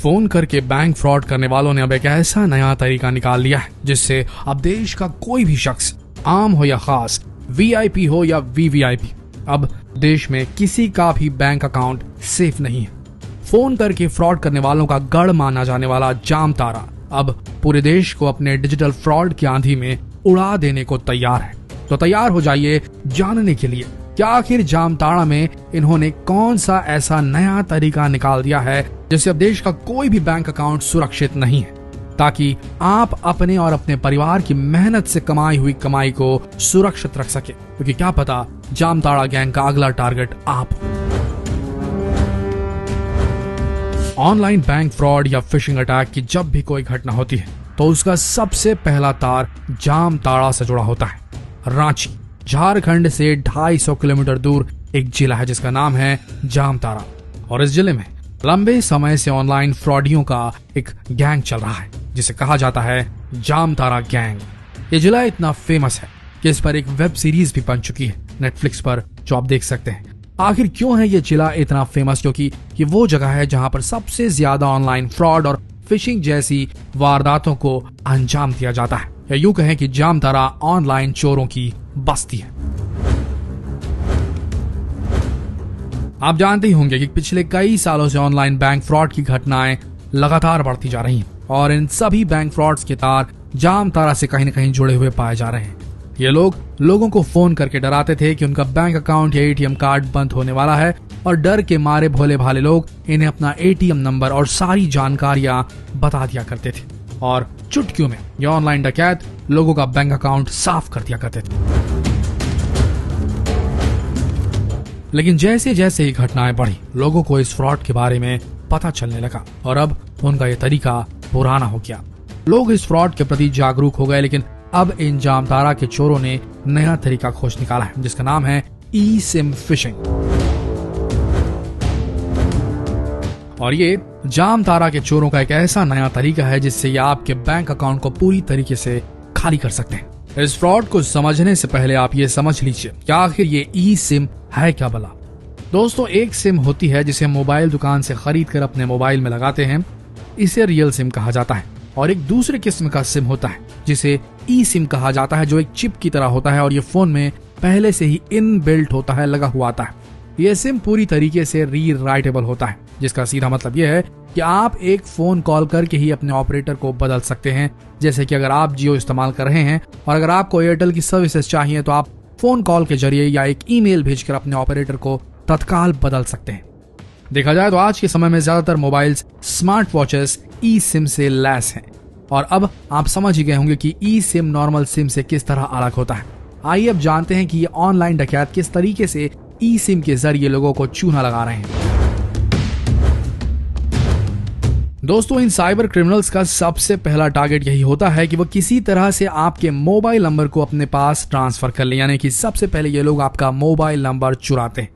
Phone करके bank fraud करने वालों ने अब एक ऐसा नया तरीका निकाल लिया है जिससे अब देश का कोई भी शख्स, आम हो या खास, वीआईपी हो या वीवीआईपी, अब देश में किसी का भी बैंक अकाउंट सेफ नहीं है। फोन करके फ्रॉड करने वालों का गढ़ माना जाने वाला जामताड़ा अब पूरे देश को अपने डिजिटल फ्रॉड की आंधी में उड़ा देने को तैयार है। तो तैयार हो जाइए जानने के लिए कि आखिर जामताड़ा में इन्होंने कौन सा ऐसा नया तरीका निकाल दिया है जिससे अब देश का कोई भी बैंक अकाउंट सुरक्षित नहीं है, ताकि आप अपने और अपने परिवार की मेहनत से कमाई हुई कमाई को सुरक्षित रख सके, क्योंकि क्या पता जामताड़ा गैंग का अगला टारगेट आप हो। ऑनलाइन बैंक फ्रॉड या फिशिंग अटैक की जब भी कोई घटना होती है तो उसका सबसे पहला तार जामताड़ा से जुड़ा होता है। रांची झारखंड से 250 किलोमीटर दूर एक जिला है जिसका नाम है जामताड़ा, और इस जिले में लंबे समय से ऑनलाइन फ्रॉडियों का एक गैंग चल रहा है जिसे कहा जाता है जामताड़ा गैंग। ये जिला इतना फेमस है कि इस पर एक वेब सीरीज भी बन चुकी है नेटफ्लिक्स पर, जो आप देख सकते हैं। आखिर क्यों है ये जिला इतना फेमस? क्योंकि ये वो जगह है जहां पर सबसे ज्यादा ऑनलाइन फ्रॉड और फिशिंग जैसी वारदातों को अंजाम दिया जाता है, या यूं कहें कि जामताड़ा ऑनलाइन चोरों की बस्ती है। आप जानते ही होंगे कि पिछले कई सालों से ऑनलाइन बैंक फ्रॉड की घटनाएं लगातार बढ़ती जा रही हैं, और इन सभी बैंक फ्रॉड्स के तार जामताड़ा से कहीं न कहीं जुड़े हुए पाए जा रहे हैं। ये लोग लोगों को फोन करके डराते थे कि उनका बैंक अकाउंट या एटीएम कार्ड बंद होने वाला है, और डर के मारे भोले भाले लोग इन्हें अपना एटीएम नंबर और सारी जानकारियां बता दिया करते थे, और चुटकियों में ये ऑनलाइन डकैत लोगों का बैंक अकाउंट साफ कर दिया करते थे। लेकिन जैसे जैसे ये घटनाएं बढ़ी, लोगों को इस फ्रॉड के बारे में पता चलने लगा, और अब उनका ये तरीका पुराना हो गया। लोग इस फ्रॉड के प्रति जागरूक हो गए, लेकिन अब इन जामताड़ा के चोरों ने नया तरीका खोज निकाला है जिसका नाम है ई सिम फिशिंग। और ये जामताड़ा के चोरों का एक ऐसा नया तरीका है जिससे ये आपके बैंक अकाउंट को पूरी तरीके से खाली कर सकते हैं। इस फ्रॉड को समझने से पहले आप ये समझ लीजिए कि आखिर ये ई सिम है क्या भला। दोस्तों, एक सिम होती है जिसे मोबाइल दुकान से खरीद कर अपने मोबाइल में लगाते हैं, इसे रियल सिम कहा जाता है। और एक दूसरे किस्म का सिम होता है जिसे ई सिम कहा जाता है, जो एक चिप की तरह होता है और ये फोन में पहले से ही इनबिल्ट होता है, लगा हुआ आता है। ये सिम पूरी तरीके से रीराइटेबल होता है, जिसका सीधा मतलब यह है कि आप एक फोन कॉल करके ही अपने ऑपरेटर को बदल सकते हैं। जैसे कि अगर आप जियो इस्तेमाल कर रहे हैं और अगर आपको एयरटेल की सर्विसेज चाहिए तो आप फोन कॉल के जरिए या एक ईमेल भेजकर अपने ऑपरेटर को तत्काल बदल सकते हैं। देखा जाए तो आज के समय में ज्यादातर मोबाइल्स, स्मार्ट वॉचेस ई सिम से लैस हैं, और अब आप समझ ही गए होंगे कि ई सिम नॉर्मल सिम से किस तरह अलग होता है। आइए अब जानते हैं कि ये ऑनलाइन डकैत किस तरीके से ई सिम के जरिए लोगों को चूना लगा रहे हैं। दोस्तों, इन साइबर क्रिमिनल्स का सबसे पहला टारगेट यही होता है कि वो किसी तरह से आपके मोबाइल नंबर को अपने पास ट्रांसफर कर ले, यानी कि सबसे पहले ये लोग आपका मोबाइल नंबर चुराते हैं।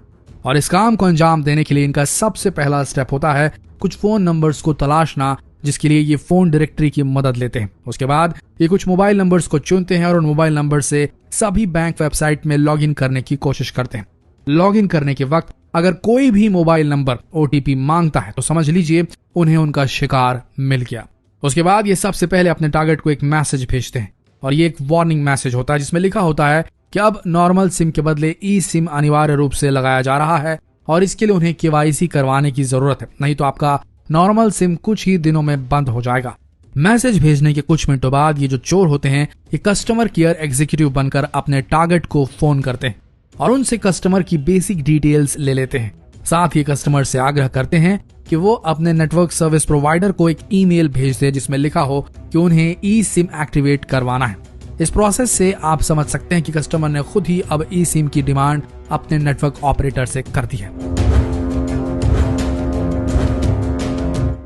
और इस काम को अंजाम देने के लिए इनका सबसे पहला स्टेप होता है कुछ फोन नंबर्स को तलाशना, जिसके लिए ये फोन डायरेक्टरी की मदद लेते हैं। उसके बाद ये कुछ मोबाइल नंबर्स को चुनते हैं और उन मोबाइल नंबर से सभी बैंक वेबसाइट में लॉगिन करने की कोशिश करते हैं। लॉगिन करने के वक्त अगर कोई भी मोबाइल नंबर ओटीपी मांगता है तो समझ लीजिए उन्हें उनका शिकार मिल गया। उसके बाद ये सबसे पहले अपने टारगेट को एक मैसेज भेजते हैं, और ये एक वार्निंग मैसेज होता है जिसमें लिखा होता है कि अब नॉर्मल सिम के बदले ई सिम अनिवार्य रूप से लगाया जा रहा है, और इसके लिए उन्हें केवाईसी करवाने की जरूरत है, नहीं तो आपका नॉर्मल सिम कुछ ही दिनों में बंद हो जाएगा। मैसेज भेजने के कुछ मिनटों बाद ये जो चोर होते हैं ये कस्टमर केयर एग्जीक्यूटिव बनकर अपने टारगेट को फोन करते हैं और उनसे कस्टमर की बेसिक डिटेल्स ले लेते हैं। साथ ही कस्टमर से आग्रह करते हैं कि वो अपने नेटवर्क सर्विस प्रोवाइडर को एक ईमेल भेज दे जिसमें लिखा हो कि उन्हें ई सिम एक्टिवेट करवाना है। इस प्रोसेस से आप समझ सकते हैं कि कस्टमर ने खुद ही अब ई सिम की डिमांड अपने नेटवर्क ऑपरेटर से कर दी है।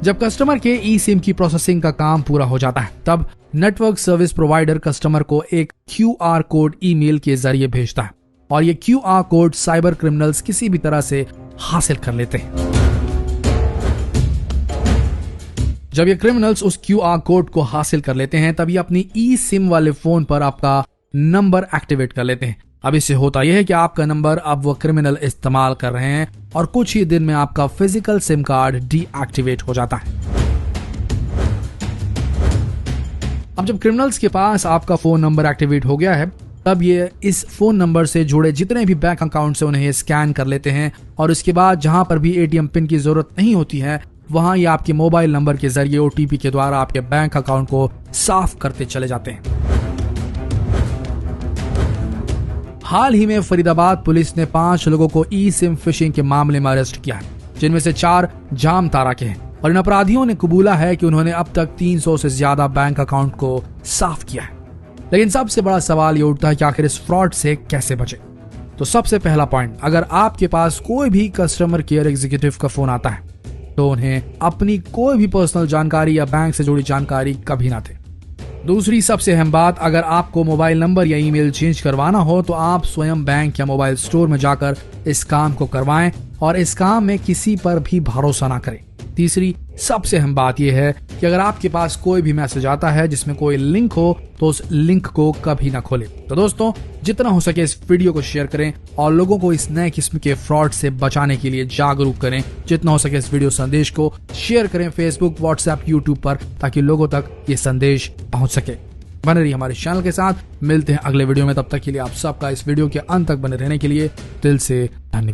जब कस्टमर के ई सिम की प्रोसेसिंग का काम पूरा हो जाता है तब नेटवर्क सर्विस प्रोवाइडर कस्टमर को एक QR कोड ईमेल के जरिए भेजता है, और ये QR कोड साइबर क्रिमिनल्स किसी भी तरह से हासिल कर लेते हैं। जब ये क्रिमिनल्स उस QR कोड को हासिल कर लेते हैं तब ये अपनी ई सिम वाले फोन पर आपका नंबर एक्टिवेट कर लेते हैं। अब इससे होता यह है कि आपका नंबर अब वो क्रिमिनल इस्तेमाल कर रहे हैं और कुछ ही दिन में आपका फिजिकल सिम कार्ड डीएक्टिवेट हो जाता है। अब जब क्रिमिनल्स के पास आपका फोन नंबर एक्टिवेट हो गया है, तब ये इस फोन नंबर से जुड़े जितने भी बैंक अकाउंट से उन्हें स्कैन कर लेते हैं और उसके बाद जहां पर भी एटीएम पिन की जरूरत नहीं होती है, वहां ये आपके मोबाइल नंबर के जरिए ओटीपी के द्वारा आपके बैंक अकाउंट को साफ करते चले जाते हैं। हाल ही में फरीदाबाद पुलिस ने 5 लोगों को ई सिम फिशिंग के मामले में अरेस्ट किया है, जिनमें से 4 जामताड़ा के हैं और इन अपराधियों ने कबूला है कि उन्होंने अब तक 300 से ज्यादा बैंक अकाउंट को साफ किया है। लेकिन सबसे बड़ा सवाल ये उठता है कि आखिर इस फ्रॉड से कैसे बचे। तो सबसे पहला पॉइंट, अगर आपके पास कोई भी कस्टमर केयर एग्जीक्यूटिव का फोन आता है तो उन्हें अपनी कोई भी पर्सनल जानकारी या बैंक से जुड़ी जानकारी कभी ना दें। दूसरी सबसे अहम बात, अगर आपको मोबाइल नंबर या ईमेल चेंज करवाना हो तो आप स्वयं बैंक या मोबाइल स्टोर में जाकर इस काम को करवाएं और इस काम में किसी पर भी भरोसा ना करें। तीसरी सबसे अहम बात यह है कि अगर आपके पास कोई भी मैसेज आता है जिसमें कोई लिंक हो तो उस लिंक को कभी ना खोलें। तो दोस्तों, जितना हो सके इस वीडियो को शेयर करें और लोगों को इस नए किस्म के फ्रॉड से बचाने के लिए जागरूक करें। जितना हो सके इस वीडियो संदेश को शेयर करें फेसबुक, व्हाट्सएप, यूट्यूब पर, ताकि लोगों तक ये संदेश पहुंच सके। बने रहिए हमारे चैनल के साथ, मिलते हैं अगले वीडियो में। तब तक के लिए आप सबका इस वीडियो के अंत तक बने रहने के लिए दिल से धन्यवाद।